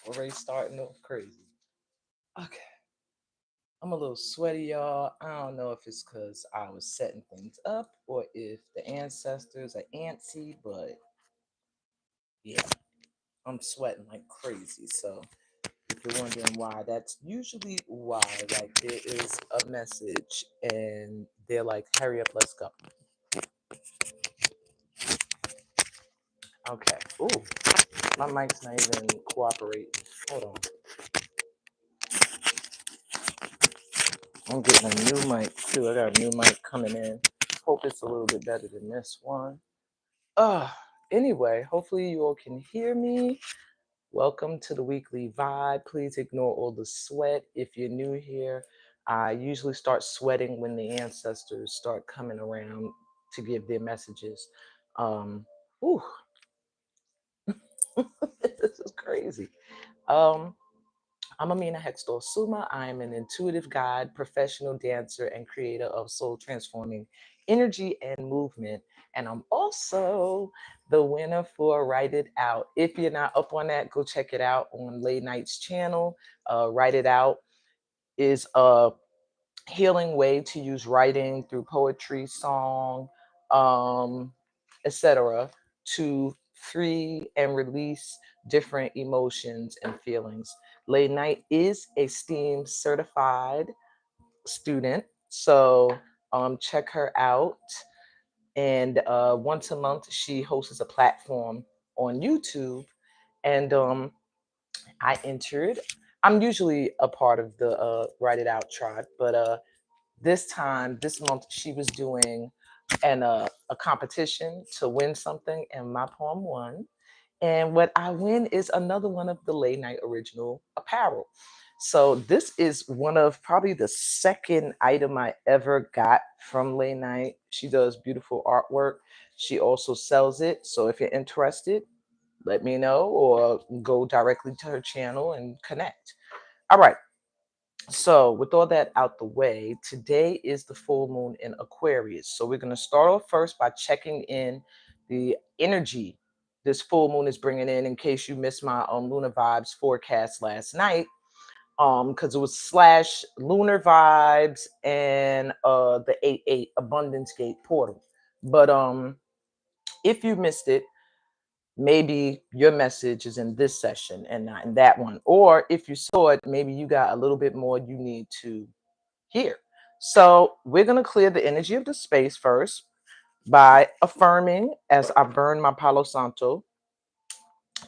Already starting off crazy. Okay. I'm a little sweaty, y'all. I don't know if it's because I was setting things up or if the ancestors are antsy, but yeah, I'm sweating like crazy. So if you're wondering why, that's usually why. Like there is a message and they're like, hurry up, let's go. Okay. Ooh, my mic's not even cooperating. Hold on. I'm getting a new mic too. I got a new mic coming in. Hope it's a little bit better than this one. Uh, anyway, hopefully you all can hear me. Welcome to the weekly vibe. Please ignore all the sweat. If you're new here, I usually start sweating when the ancestors start coming around to give their messages. Whew, this is crazy. Um, I'm Amina Heckstall-Soumah. I'm an intuitive guide, professional dancer, and creator of soul transforming energy and movement. And I'm also the winner for Write It Out. If you're not up on that, go check it out on Late Night's channel. Write It Out is a healing way to use writing through poetry, song, um, etc., to free and release different emotions and feelings. Late Night is a STEAM certified student, so check her out. And once a month, she hosts a platform on YouTube, and I entered. I'm usually a part of the Write It Out tribe, but this month, she was doing a competition to win something, and my poem won. And what I win is another one of the Late Night Original apparel. So this is one of probably the second item I ever got from Late Night. She does beautiful artwork. She also sells it. So if you're interested, let me know or go directly to her channel and connect. All right. So, with all that out the way, today is the full moon in Aquarius. So, we're going to start off first by checking in the energy this full moon is bringing in case you missed my lunar vibes forecast last night. Because it was slash lunar vibes and the 8-8 abundance gate portal. But if you missed it, maybe your message is in this session and not in that one. Or if you saw it, maybe you got a little bit more you need to hear. So we're going to clear the energy of the space first by affirming as I burn my Palo Santo.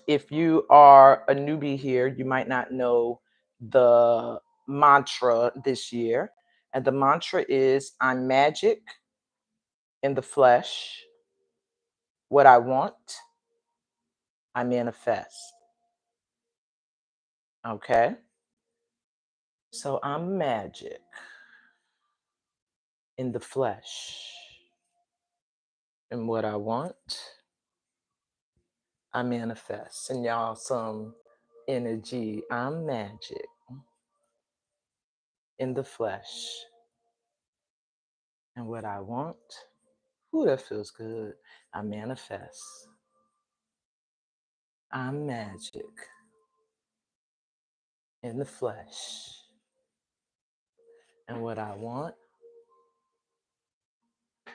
If you are a newbie here, you might not know the mantra this year. And the mantra is I'm magic in the flesh. What I want, I manifest. Okay. So I'm magic in the flesh. And what I want, I manifest. And y'all some energy. I'm magic in the flesh. And what I want, ooh, that feels good. I manifest. I'm magic in the flesh. And what I want,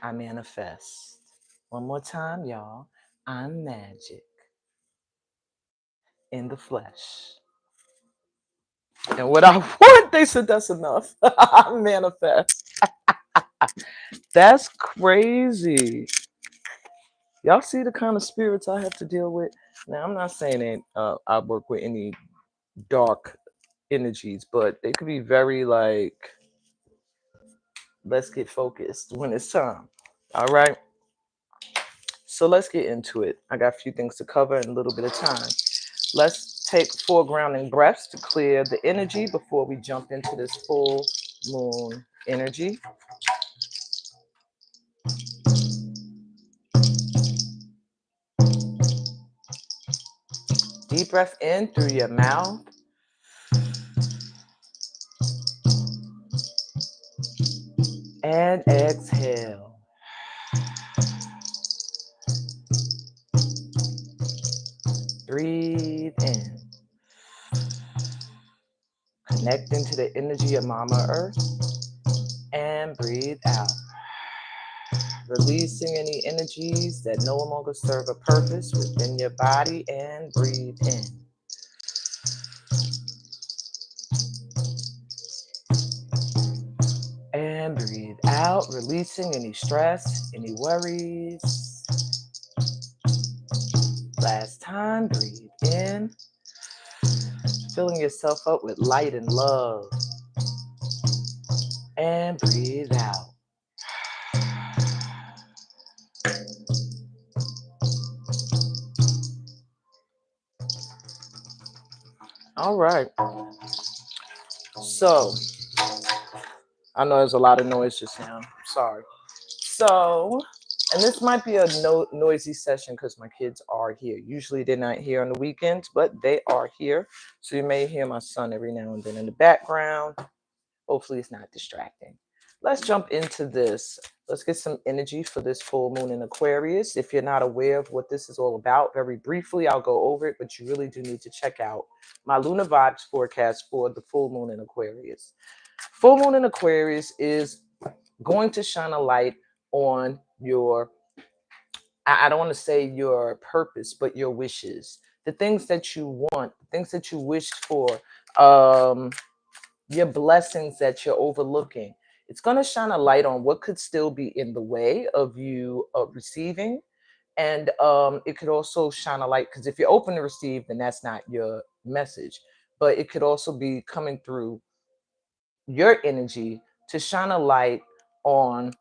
I manifest. One more time, y'all. I'm magic in the flesh. And what I want, they said that's enough. I manifest. That's crazy. Y'all see the kind of spirits I have to deal with? Now, I'm not saying that I work with any dark energies, but they could be very like, let's get focused when it's time. All right. So let's get into it. I got a few things to cover in a little bit of time. Let's take 4 grounding breaths to clear the energy before we jump into this full moon energy. Deep breath in through your mouth. And exhale. Breathe in. Connecting to the energy of Mama Earth. And breathe out. Releasing any energies that no longer serve a purpose within your body, and breathe in. And breathe out, releasing any stress, any worries. Last time, breathe in. Filling yourself up with light and love. And breathe out. All right. So, I know there's a lot of noise just now. Sorry. So, and this might be a noisy session because my kids are here. Usually they're not here on the weekends, but they are here. So you may hear my son every now and then in the background. Hopefully it's not distracting. Let's jump into this. Let's get some energy for this full moon in Aquarius. If you're not aware of what this is all about, very briefly, I'll go over it, but you really do need to check out my Lunar Vibes forecast for the full moon in Aquarius. Full moon in Aquarius is going to shine a light on your, I don't want to say your purpose, but your wishes, the things that you want, the things that you wished for, your blessings that you're overlooking. It's going to shine a light on what could still be in the way of you receiving. And it could also shine a light, because if you're open to receive, then that's not your message. But it could also be coming through your energy to shine a light on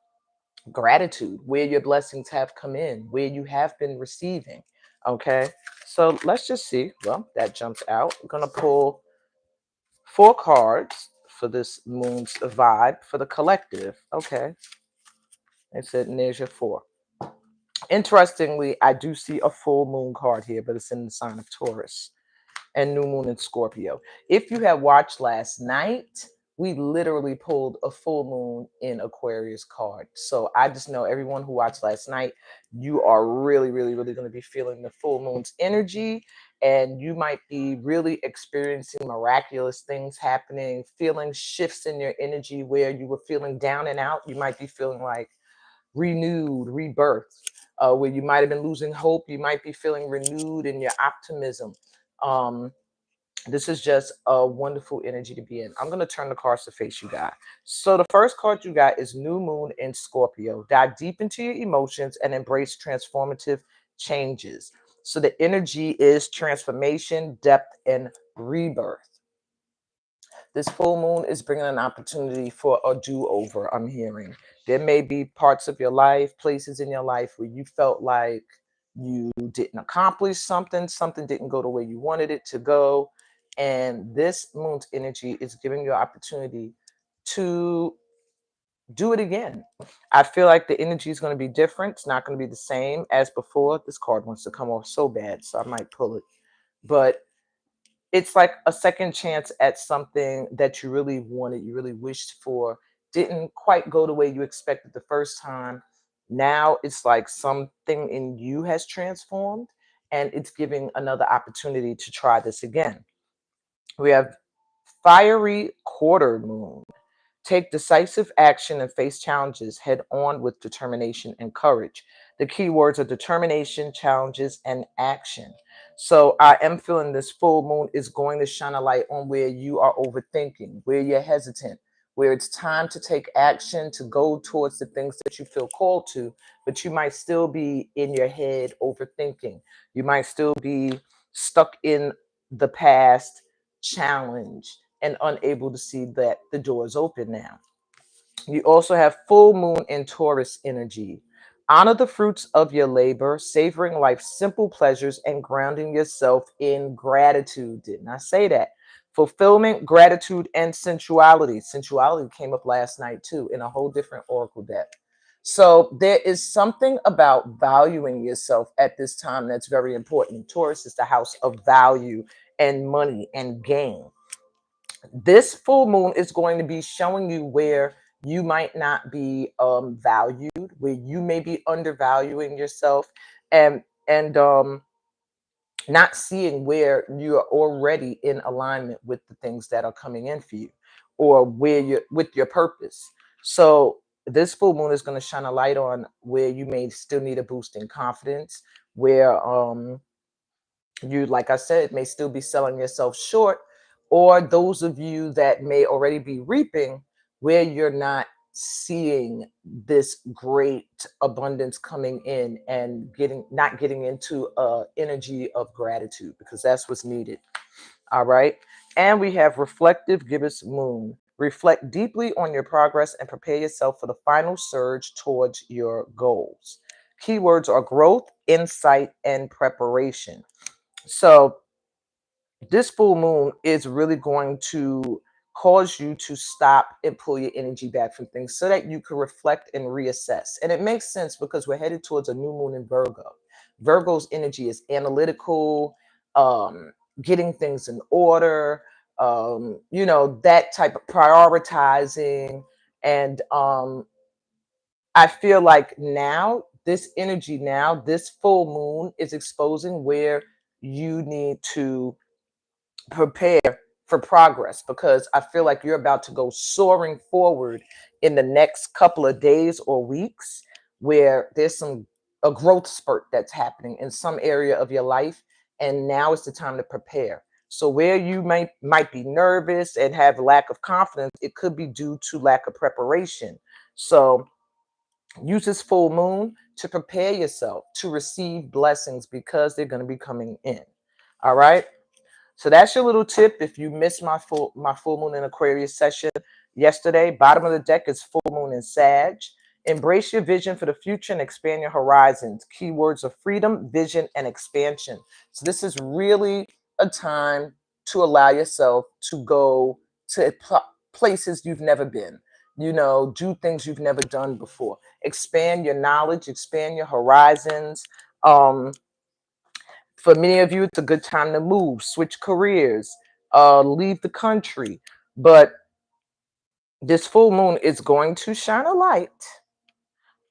gratitude, where your blessings have come in, where you have been receiving. Okay, so let's just see. Well, that jumps out. I'm gonna pull 4 cards for this moon's vibe for the collective. Okay, it said, and there's your 4. Interestingly, I do see a full moon card here, but it's in the sign of Taurus and new moon in Scorpio. If you had watched last night, we literally pulled a full moon in Aquarius card. So I just know everyone who watched last night, you are really, really, really going to be feeling the full moon's energy. And you might be really experiencing miraculous things happening, feeling shifts in your energy where you were feeling down and out. You might be feeling like renewed, rebirth, where you might have been losing hope. You might be feeling renewed in your optimism. Um, this is just a wonderful energy to be in. I'm going to turn the cards to face you guys. So the first card you got is New Moon in Scorpio. Dive deep into your emotions and embrace transformative changes. So the energy is transformation, depth, and rebirth. This full moon is bringing an opportunity for a do-over, I'm hearing. There may be parts of your life, places in your life where you felt like you didn't accomplish something, something didn't go the way you wanted it to go. And this moon's energy is giving you an opportunity to do it again. I feel like the energy is going to be different. It's not going to be the same as before. This card wants to come off so bad, so I might pull it. But it's like a second chance at something that you really wanted, you really wished for, didn't quite go the way you expected the first time. Now it's like something in you has transformed, and it's giving another opportunity to try this again. We have fiery quarter moon. Take decisive action and face challenges head on with determination and courage. The key words are determination, challenges, and action. So I am feeling this full moon is going to shine a light on where you are overthinking, where you're hesitant, where it's time to take action, to go towards the things that you feel called to, but you might still be in your head overthinking. You might still be stuck in the past challenge and unable to see that the door is open now. You also have full moon in Taurus energy. Honor the fruits of your labor, savoring life's simple pleasures and grounding yourself in gratitude. Didn't I say that? Fulfillment, gratitude, and sensuality. Sensuality came up last night too in a whole different oracle deck. So there is something about valuing yourself at this time that's very important. Taurus is the house of value and money and gain. This full moon is going to be showing you where you might not be valued, where you may be undervaluing yourself, and not seeing where you're already in alignment with the things that are coming in for you, or where you're with your purpose. So this full moon is going to shine a light on where you may still need a boost in confidence, where you, like I said, may still be selling yourself short, or those of you that may already be reaping where you're not seeing this great abundance coming in, and not getting into energy of gratitude, because that's what's needed. All right. And we have reflective gibbous moon. Reflect deeply on your progress and prepare yourself for the final surge towards your goals. Keywords are growth, insight, and preparation. So this full moon is really going to cause you to stop and pull your energy back from things so that you can reflect and reassess. And it makes sense because we're headed towards a new moon in Virgo. Virgo's energy is analytical, um, getting things in order, that type of prioritizing. And I feel like now, this energy now, this full moon is exposing where you need to prepare for progress, because I feel like you're about to go soaring forward in the next couple of days or weeks, where there's a growth spurt that's happening in some area of your life, and now is the time to prepare. So where you might be nervous and have lack of confidence, it could be due to lack of preparation. So use this full moon to prepare yourself to receive blessings, because they're going to be coming in. All right. So that's your little tip. If you missed my full moon in Aquarius session yesterday, bottom of the deck is full moon in Sag. Embrace your vision for the future and expand your horizons. Keywords are freedom, vision, and expansion. So this is really a time to allow yourself to go to places you've never been. Do things you've never done before. Expand your knowledge, expand your horizons. For many of you, it's a good time to move, switch careers, leave the country. But this full moon is going to shine a light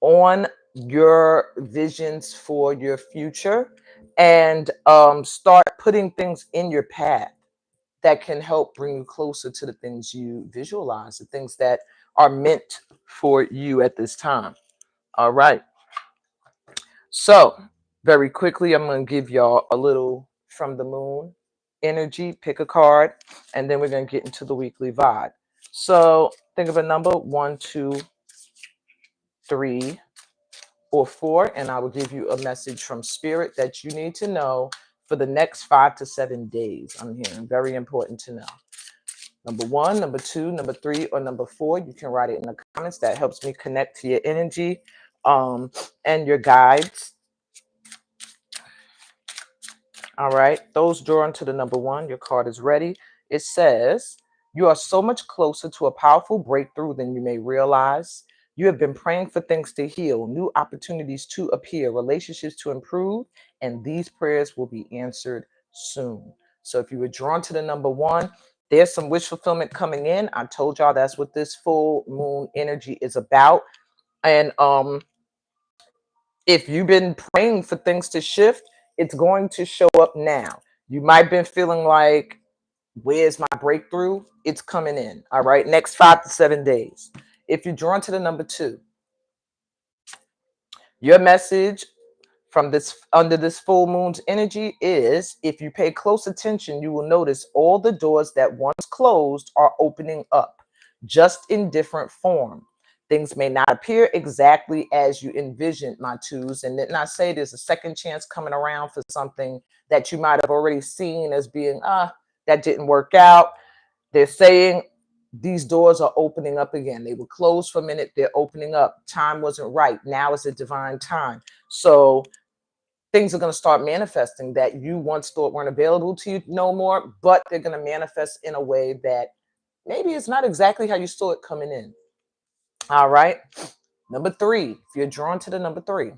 on your visions for your future, and start putting things in your path that can help bring you closer to the things you visualize, the things that are meant for you at this time. All right. So, very quickly, I'm going to give y'all a little from the moon energy, pick a card, and then we're going to get into the weekly vibe. So, think of a number 1, 2, 3, or 4, and I will give you a message from Spirit that you need to know for the next 5 to 7 days. I'm hearing very important to know. Number 1, number 2, number 3, or number 4. You can write it in the comments. That helps me connect to your energy and your guides. All right, those drawn to the number 1, your card is ready. It says, you are so much closer to a powerful breakthrough than you may realize. You have been praying for things to heal, new opportunities to appear, relationships to improve, and these prayers will be answered soon. So if you were drawn to the number 1, there's some wish fulfillment coming in. I told y'all that's what this full moon energy is about. And if you've been praying for things to shift, it's going to show up now. You might have been feeling like, where's my breakthrough? It's coming in. All right. Next 5 to 7 days. If you're drawn to the number 2, your message from this under this full moon's energy is, if you pay close attention, you will notice all the doors that once closed are opening up, just in different form. Things may not appear exactly as you envisioned, my twos, and then I say there's a second chance coming around for something that you might have already seen as being, that didn't work out. They're saying these doors are opening up again. They were closed for a minute. They're opening up. Time wasn't right. Now is a divine time. So things are going to start manifesting that you once thought weren't available to you no more, but they're going to manifest in a way that maybe it's not exactly how you saw it coming in. All right. Number 3, if you're drawn to the number 3,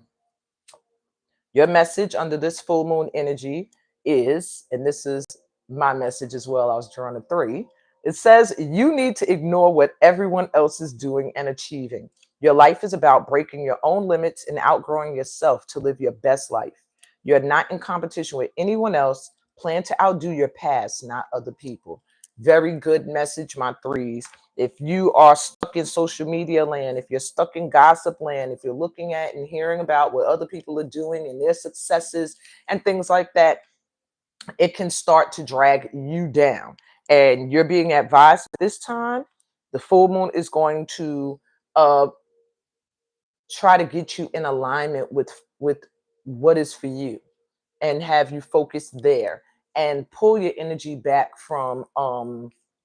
your message under this full moon energy is, and this is my message as well, I was drawn to 3. It says, you need to ignore what everyone else is doing and achieving. Your life is about breaking your own limits and outgrowing yourself to live your best life. You're not in competition with anyone else. Plan to outdo your past, not other people. Very good message, my threes. If you are stuck in social media land, if you're stuck in gossip land, if you're looking at and hearing about what other people are doing and their successes and things like that, it can start to drag you down. And you're being advised this time, the full moon is going to uh, try to get you in alignment with what is for you and have you focus there and pull your energy back from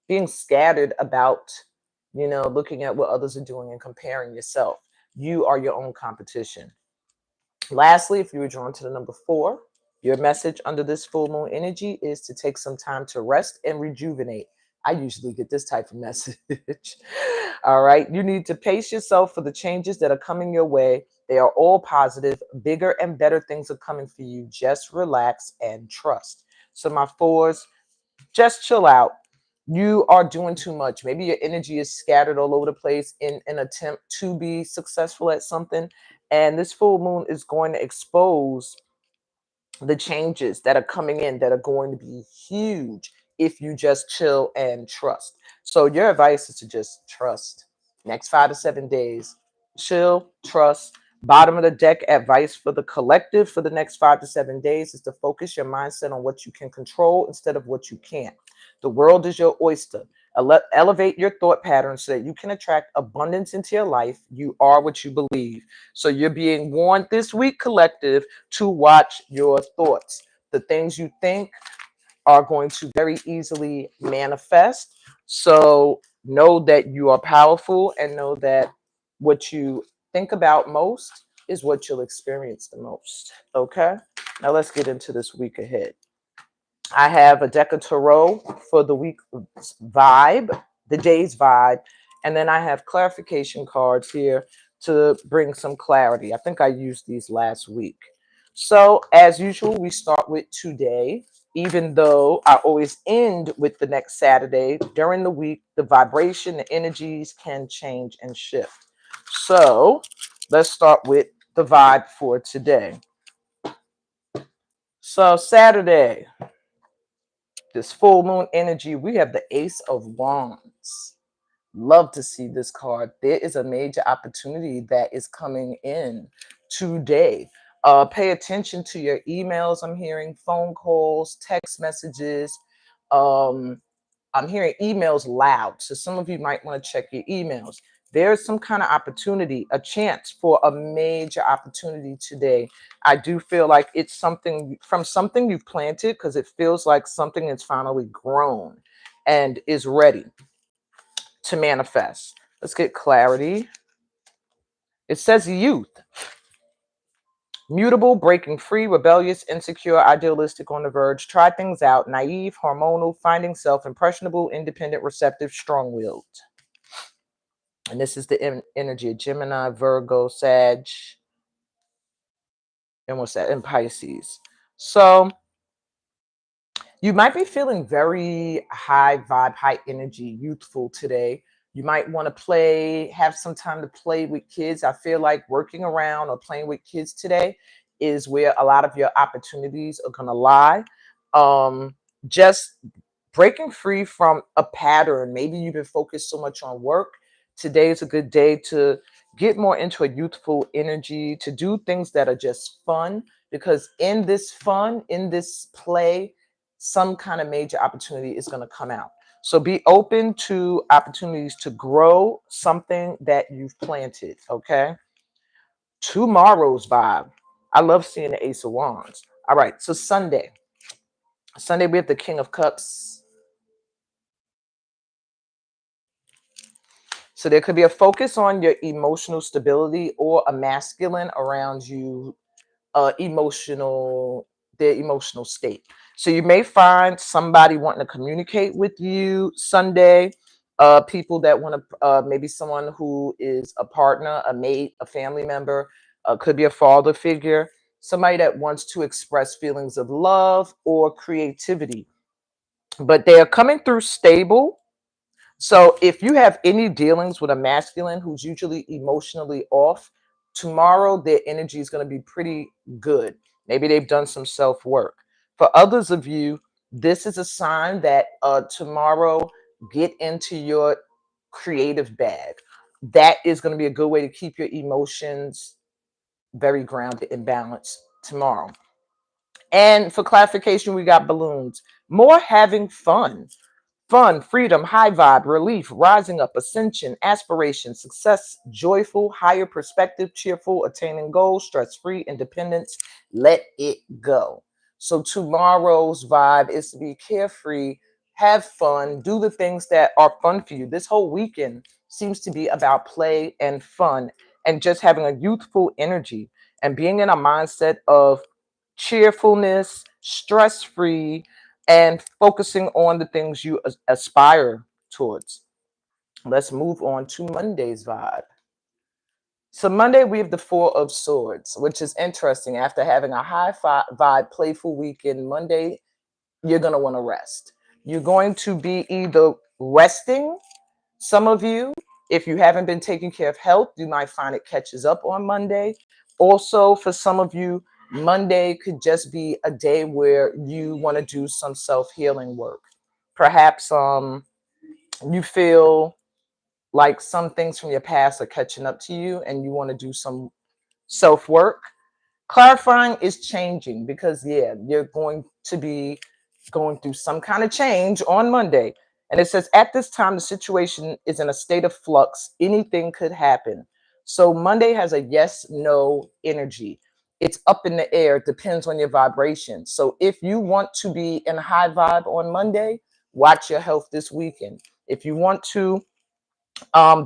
being scattered about, looking at what others are doing and comparing yourself. You are your own competition. Lastly, if you were drawn to the number 4, your message under this full moon energy is to take some time to rest and rejuvenate. I usually get this type of message. All right. You need to pace yourself for the changes that are coming your way. They are all positive. Bigger and better things are coming for you. Just relax and trust. So, my 4s, just chill out. You are doing too much. Maybe your energy is scattered all over the place in an attempt to be successful at something. And this full moon is going to expose the changes that are coming in that are going to be huge if you just chill and trust. So your advice is to just trust. Next 5 to 7 days, chill, trust. Bottom of the deck advice for the collective for the next 5 to 7 days is to focus your mindset on what you can control instead of what you can't. The world is your oyster. Elevate your thought patterns so that you can attract abundance into your life. You are what you believe. So you're being warned this week, collective, to watch your thoughts. The things you think are going to very easily manifest. So know that you are powerful and know that what you think about most is what you'll experience the most. Okay? Now let's get into this week ahead. I have a deck of tarot for the week vibe, the day's vibe, and then I have clarification cards here to bring some clarity. I think I used these last week. So, as usual, we start with today, even though I always end with the next Saturday. During the week, the vibration, the energies can change and shift. So, let's start with the vibe for today. So, Saturday, this full moon energy, we have the Ace of Wands. Love to see this card. There is a major opportunity that is coming in today. Pay attention to your emails. I'm hearing phone calls, text messages. I'm hearing emails loud. So some of you might want to check your emails. There's some kind of opportunity, a chance for a major opportunity today. I do feel like it's something from something you've planted, because it feels like something is finally grown and is ready to manifest. Let's get clarity. It says youth. Mutable, breaking free, rebellious, insecure, idealistic, on the verge, try things out, naive, hormonal, finding self, impressionable, independent, receptive, strong-willed. And this is the energy of Gemini, Virgo, Sag, and what's that? And Pisces. So you might be feeling very high vibe, high energy, youthful today. You might want to have some time to play with kids. I feel like working around or playing with kids today is where a lot of your opportunities are going to lie. Just breaking free from a pattern. Maybe you've been focused so much on work. Today is a good day to get more into a youthful energy, to do things that are just fun, because in this fun, in this play, some kind of major opportunity is going to come out. So be open to opportunities to grow something that you've planted, okay? Tomorrow's vibe. I love seeing the Ace of Wands. All right, so Sunday. Sunday, we have the King of Cups. So there could be a focus on your emotional stability or a masculine around you, their emotional state. So you may find somebody wanting to communicate with you Sunday, people that want to, maybe someone who is a partner, a mate, a family member, could be a father figure, somebody that wants to express feelings of love or creativity. But they are coming through stable. So if you have any dealings with a masculine who's usually emotionally off, tomorrow their energy is going to be pretty good. Maybe they've done some self-work. For others of you, this is a sign that tomorrow, get into your creative bag. That is going to be a good way to keep your emotions very grounded and balanced tomorrow. And for clarification, we got balloons. More having fun. Fun, freedom, high vibe, relief, rising up, ascension, aspiration, success, joyful, higher perspective, cheerful, attaining goals, stress free, independence. Let it go. So tomorrow's vibe is to be carefree, have fun, do the things that are fun for you. This whole weekend seems to be about play and fun and just having a youthful energy and being in a mindset of cheerfulness, stress free, and focusing on the things you aspire towards. Let's move on to Monday's vibe. So Monday we have the Four of Swords, which is interesting. After having a high vibe, playful weekend, Monday you're going to want to rest. You're going to be either resting, some of you, if you haven't been taking care of health, you might find it catches up on Monday. Also, for some of you, Monday could just be a day where you want to do some self-healing work. Perhaps you feel like some things from your past are catching up to you and you want to do some self-work. Clarifying is changing because, yeah, you're going to be going through some kind of change on Monday. And it says, at this time, the situation is in a state of flux. Anything could happen. So Monday has a yes, no energy. It's up in the air. It depends on your vibration. So if you want to be in a high vibe on Monday, watch your health this weekend. If you want to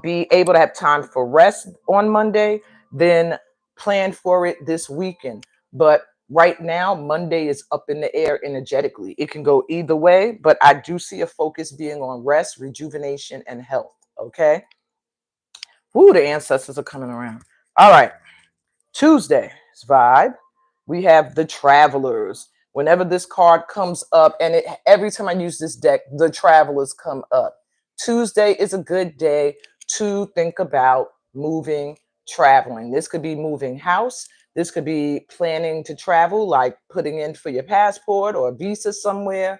be able to have time for rest on Monday, then plan for it this weekend. But right now, Monday is up in the air energetically. It can go either way, but I do see a focus being on rest, rejuvenation, and health. Okay. Ooh, the ancestors are coming around. All right. Tuesday's vibe, we have the Travelers. Whenever this card comes up, and every time I use this deck, the Travelers come up. Tuesday is a good day to think about moving, traveling. This could be moving house. This could be planning to travel, like putting in for your passport or a visa somewhere.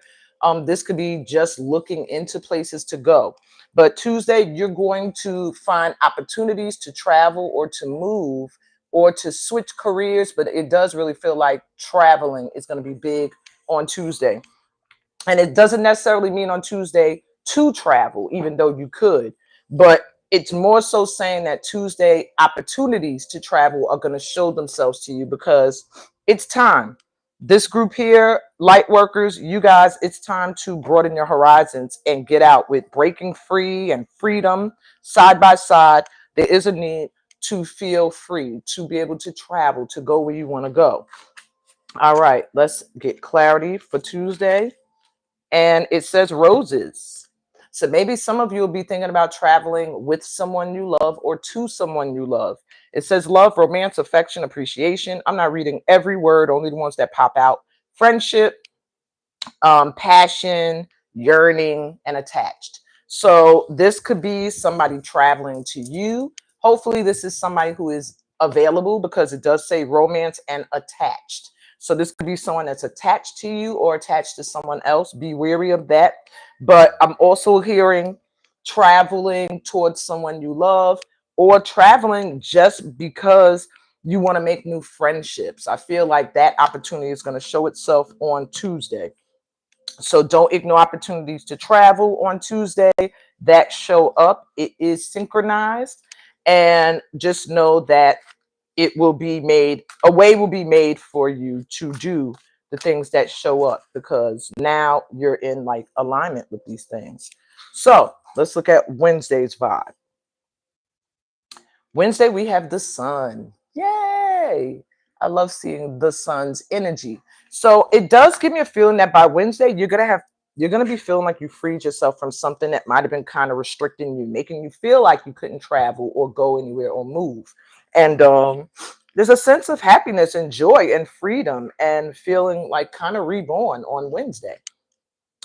This could be just looking into places to go. But Tuesday, you're going to find opportunities to travel or to move or to switch careers, but it does really feel like traveling is going to be big on Tuesday. And it doesn't necessarily mean on Tuesday to travel, even though you could, but it's more so saying that Tuesday opportunities to travel are going to show themselves to you because it's time. This group here, light workers, you guys, it's time to broaden your horizons and get out with breaking free and freedom side by side. There is a need to feel free, to be able to travel, to go where you want to go. All right, let's get clarity for Tuesday. And it says roses. So maybe some of you will be thinking about traveling with someone you love or to someone you love. It says love, romance, affection, appreciation. I'm not reading every word, only the ones that pop out. Friendship, passion, yearning, and attached. So this could be somebody traveling to you. Hopefully this is somebody who is available because it does say romance and attached. So this could be someone that's attached to you or attached to someone else. Be wary of that. But I'm also hearing traveling towards someone you love or traveling just because you want to make new friendships. I feel like that opportunity is going to show itself on Tuesday. So don't ignore opportunities to travel on Tuesday that show up. It is synchronized. And just know that it will be made, a way will be made for you to do the things that show up because now you're in like alignment with these things. So let's look at Wednesday's vibe. Wednesday, we have the sun. Yay! I love seeing the sun's energy. So it does give me a feeling that by Wednesday, you're gonna be feeling like you freed yourself from something that might have been kind of restricting you, making you feel like you couldn't travel or go anywhere or move. And there's a sense of happiness and joy and freedom and feeling like kind of reborn on Wednesday.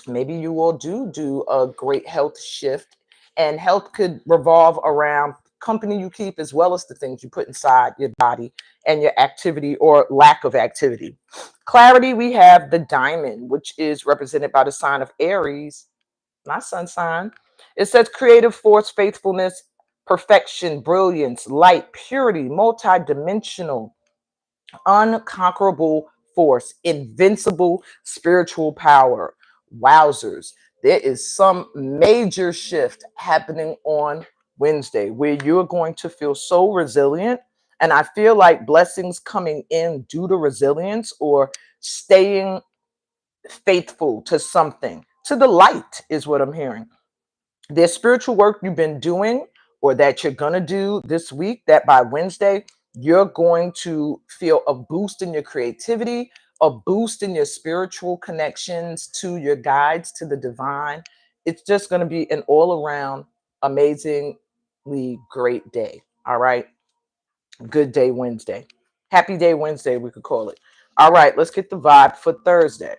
Maybe you will do a great health shift, and health could revolve around company you keep, as well as the things you put inside your body and your activity or lack of activity. Clarity, we have the diamond, which is represented by the sign of Aries, my sun sign. It says creative force, faithfulness, perfection, brilliance, light, purity, multidimensional, unconquerable force, invincible spiritual power. Wowzers. There is some major shift happening on Wednesday where you're going to feel so resilient. And I feel like blessings coming in due to resilience or staying faithful to something, to the light, is what I'm hearing. There's spiritual work you've been doing or that you're going to do this week that by Wednesday, you're going to feel a boost in your creativity, a boost in your spiritual connections to your guides, to the divine. It's just going to be an all around amazingly great day. All right. Good day, Wednesday. Happy day, Wednesday, we could call it. All right. Let's get the vibe for Thursday.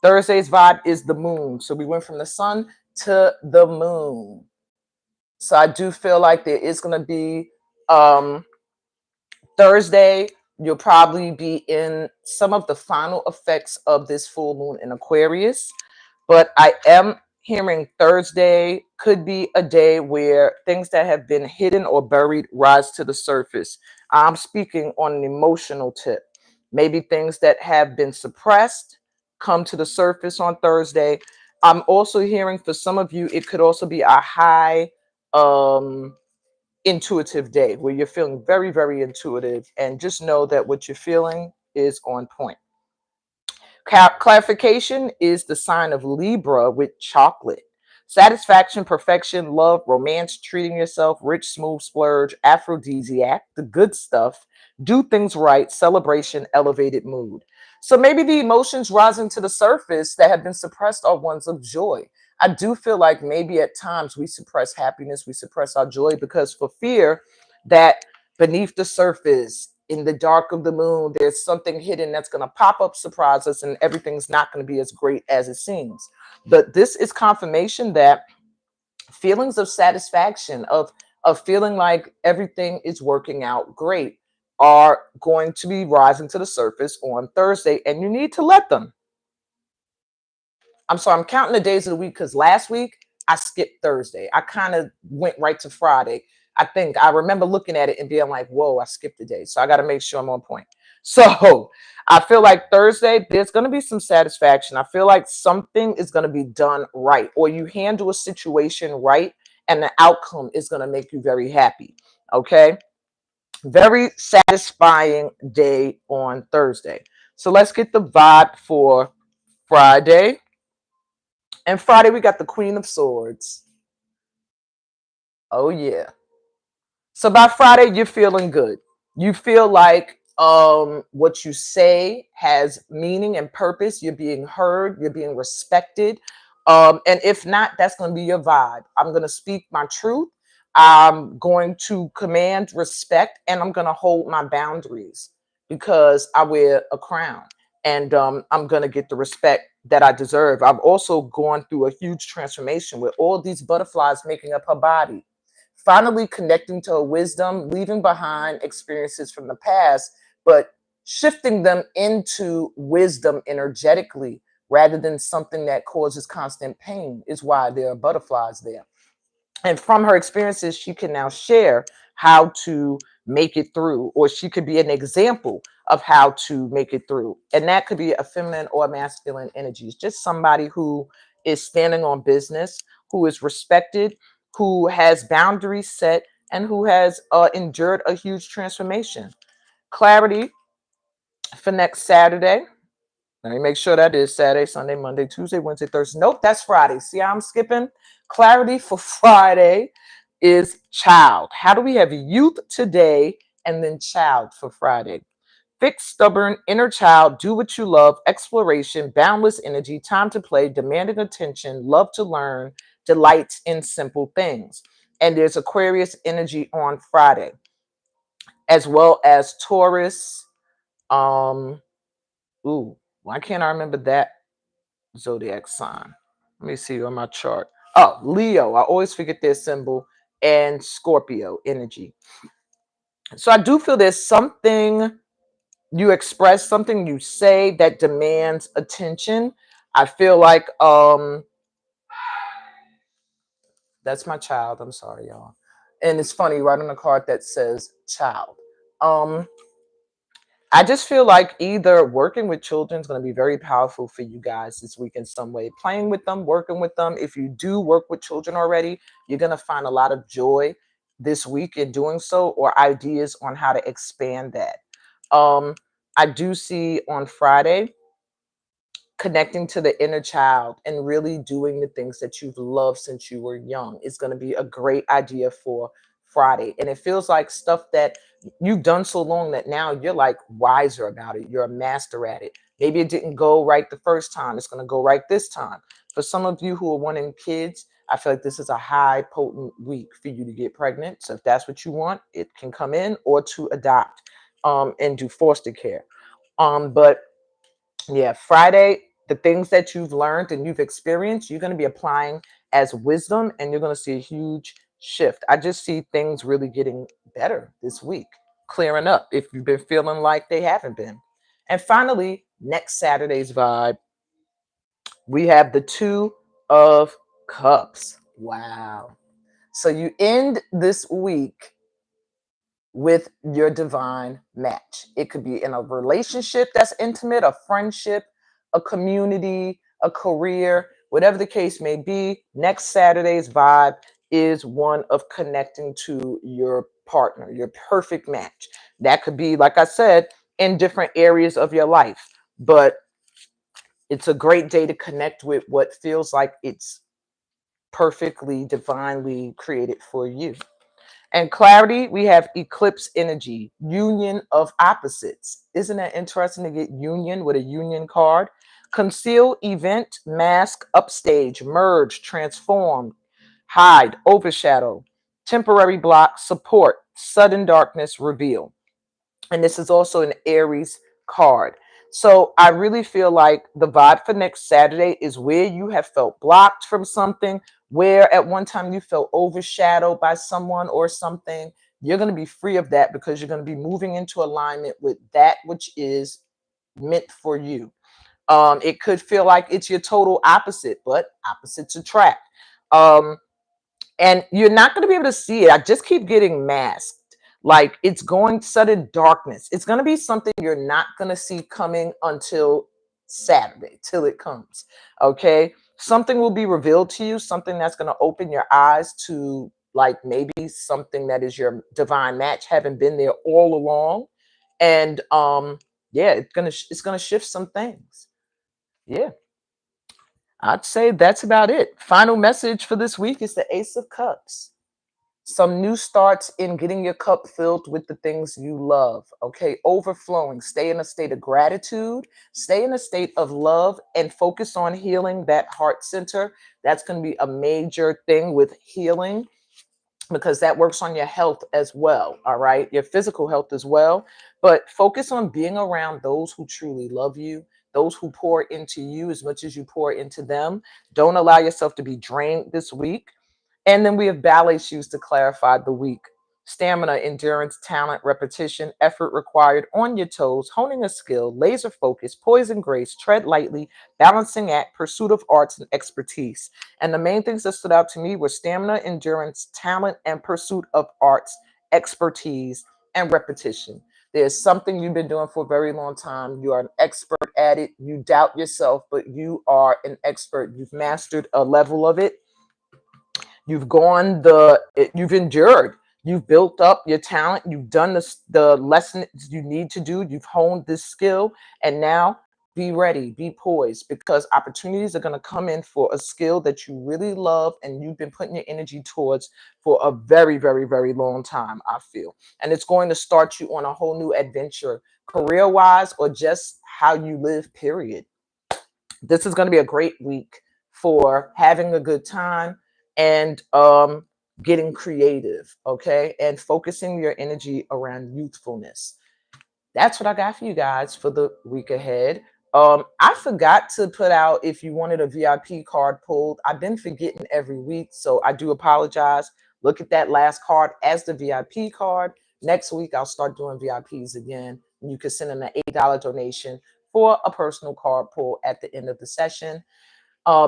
Thursday's vibe is the moon. So we went from the sun to the moon. So I do feel like there is going to be Thursday, you'll probably be in some of the final effects of this full moon in Aquarius. But I am hearing Thursday could be a day where things that have been hidden or buried rise to the surface. I'm speaking on an emotional tip. Maybe things that have been suppressed come to the surface on Thursday. I'm also hearing for some of you, it could also be a high intuitive day where you're feeling very, very intuitive, and just know that what you're feeling is on point. Clarification is the sign of Libra with chocolate. Satisfaction, perfection, love, romance, treating yourself, rich, smooth, splurge, aphrodisiac, the good stuff, do things right, celebration, elevated mood. So maybe the emotions rising to the surface that have been suppressed are ones of joy. I do feel like maybe at times we suppress happiness, we suppress our joy because for fear that beneath the surface, in the dark of the moon, there's something hidden that's going to pop up, surprise us, and everything's not going to be as great as it seems. But this is confirmation that feelings of satisfaction, of feeling like everything is working out great, are going to be rising to the surface on Thursday, and you need to let them. I'm counting the days of the week because last week I skipped Thursday. I kind of went right to Friday. I think I remember looking at it and being like, whoa, I skipped a day. So I got to make sure I'm on point. So I feel like Thursday, there's going to be some satisfaction. I feel like something is going to be done right, or you handle a situation right, and the outcome is going to make you very happy. Okay. Very satisfying day on Thursday. So let's get the vibe for Friday. And Friday, we got the Queen of Swords. Oh, yeah. So by Friday, you're feeling good. You feel like what you say has meaning and purpose. You're being heard. You're being respected. And if not, that's going to be your vibe. I'm going to speak my truth. I'm going to command respect, and I'm going to hold my boundaries because I wear a crown, and I'm going to get the respect that I deserve. I've also gone through a huge transformation with all these butterflies making up her body, finally connecting to her wisdom, leaving behind experiences from the past, but shifting them into wisdom energetically rather than something that causes constant pain is why there are butterflies there. And from her experiences, she can now share how to make it through, or she could be an example of how to make it through. And that could be a feminine or masculine energy. It's just somebody who is standing on business, who is respected, who has boundaries set, and who has endured a huge transformation. Clarity for next Saturday. Let me make sure that is Saturday, Sunday, Monday, Tuesday, Wednesday, Thursday. Nope, that's Friday. See how I'm skipping? Clarity for Friday is child. How do we have youth today and then child for Friday? Fixed, stubborn, inner child, do what you love, exploration, boundless energy, time to play, demanding attention, love to learn, delights in simple things. And there's Aquarius energy on Friday, as well as Taurus. Ooh, why can't I remember that zodiac sign? Let me see on my chart. Oh, Leo. I always forget their symbol. and Scorpio energy. So I do feel there's something you express, something you say that demands attention. I feel like that's my child. I'm sorry, y'all. And it's funny, right on the card that says child. Um, I just feel like either working with children is going to be very powerful for you guys this week in some way. Playing with them, working with them. If you do work with children already, you're going to find a lot of joy this week in doing so, or ideas on how to expand that. Um, I do see on Friday connecting to the inner child and really doing the things that you've loved since you were young is going to be a great idea for Friday. And it feels like stuff that you've done so long that now you're like wiser about it. You're a master at it. Maybe it didn't go right the first time. It's going to go right this time. For some of you who are wanting kids, I feel like this is a high potent week for you to get pregnant. So if that's what you want, it can come in, or to adopt and do foster care. But yeah, Friday, the things that you've learned and you've experienced, you're going to be applying as wisdom, and you're going to see a huge shift. I just see things really getting better this week, clearing up if you've been feeling like they haven't been. And finally, next Saturday's vibe, we have the Two of Cups. Wow. So you end this week with your divine match. It could be in a relationship that's intimate, a friendship, a community, a career, whatever the case may be. Next Saturday's vibe is one of connecting to your partner, your perfect match. That could be, like I said, in different areas of your life, but it's a great day to connect with what feels like it's perfectly, divinely created for you. And clarity, we have eclipse energy, union of opposites. Isn't that interesting to get union with a union card? Conceal, event, mask, upstage, merge, transform, hide, overshadow, temporary block, support, sudden darkness, reveal. And this is also an Aries card. So I really feel like the vibe for next Saturday is where you have felt blocked from something, where at one time you felt overshadowed by someone or something. You're going to be free of that because you're going to be moving into alignment with that which is meant for you. It could feel like it's your total opposite, but opposites attract. Um, and you're not going to be able to see it. I just keep getting masked. Like it's going sudden darkness. It's going to be something you're not going to see coming until Saturday, till it comes. Okay. Something will be revealed to you, something that's going to open your eyes to like maybe something that is your divine match, having been there all along. And yeah, it's gonna shift some things. Yeah. I'd say that's about it. Final message for this week is the Ace of Cups. Some new starts in getting your cup filled with the things you love. Okay, overflowing. Stay in a state of gratitude, stay in a state of love, and focus on healing that heart center. That's going to be a major thing with healing because that works on your health as well. All right, your physical health as well. But focus on being around those who truly love you, those who pour into you as much as you pour into them. Don't allow yourself to be drained this week. And then we have ballet shoes to clarify the week. Stamina, endurance, talent, repetition, effort required on your toes, honing a skill, laser focus, poise and grace, tread lightly, balancing act, pursuit of arts and expertise. And the main things that stood out to me were stamina, endurance, talent, and pursuit of arts, expertise, and repetition. There's something you've been doing for a very long time. You are an expert at it. You doubt yourself, but you are an expert. You've mastered a level of it. You've endured, you've built up your talent, you've done the lessons you need to do, you've honed this skill, and now be ready, be poised, because opportunities are going to come in for a skill that you really love and you've been putting your energy towards for a very, very, very long time, I feel. And it's going to start you on a whole new adventure, career wise, or just how you live, period. This is going to be a great week for having a good time and getting creative, okay, and focusing your energy around youthfulness. That's what I got for you guys for the week ahead. I forgot to put out if you wanted a VIP card pulled. I've been forgetting every week, so I do apologize. Look at that last card as the VIP card. Next week, I'll start doing VIPs again. You can send in an $8 donation for a personal card pull at the end of the session.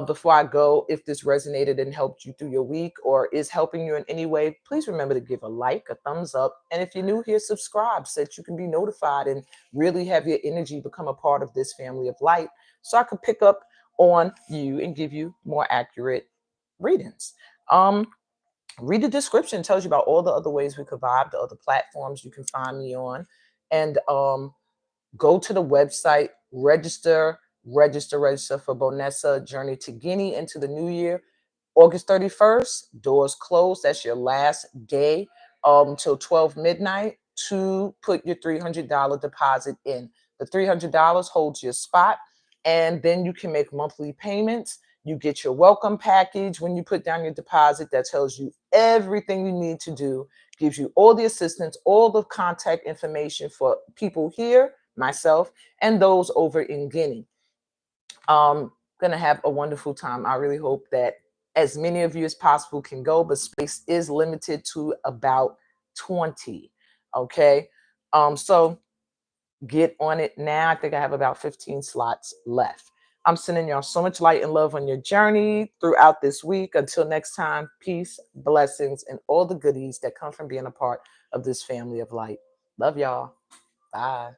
Before I go, if this resonated and helped you through your week or is helping you in any way, please remember to give a like, a thumbs up. And if you're new here, subscribe so that you can be notified and really have your energy become a part of this family of light so I can pick up on you and give you more accurate readings. Read the description. It tells you about all the other ways we could vibe, the other platforms you can find me on. And go to the website, register for Bonessa Journey to Guinea into the new year. August 31st, doors closed. That's your last day till 12 midnight to put your $300 deposit in. The $300 holds your spot, and then you can make monthly payments. You get your welcome package when you put down your deposit that tells you everything you need to do, gives you all the assistance, all the contact information for people here, myself, and those over in Guinea. Gonna have a wonderful time. I really hope that as many of you as possible can go, but space is limited to about 20. Okay. So get on it now. I think I have about 15 slots left. I'm sending y'all so much light and love on your journey throughout this week. Until next time, peace, blessings, and all the goodies that come from being a part of this family of light. Love y'all. Bye.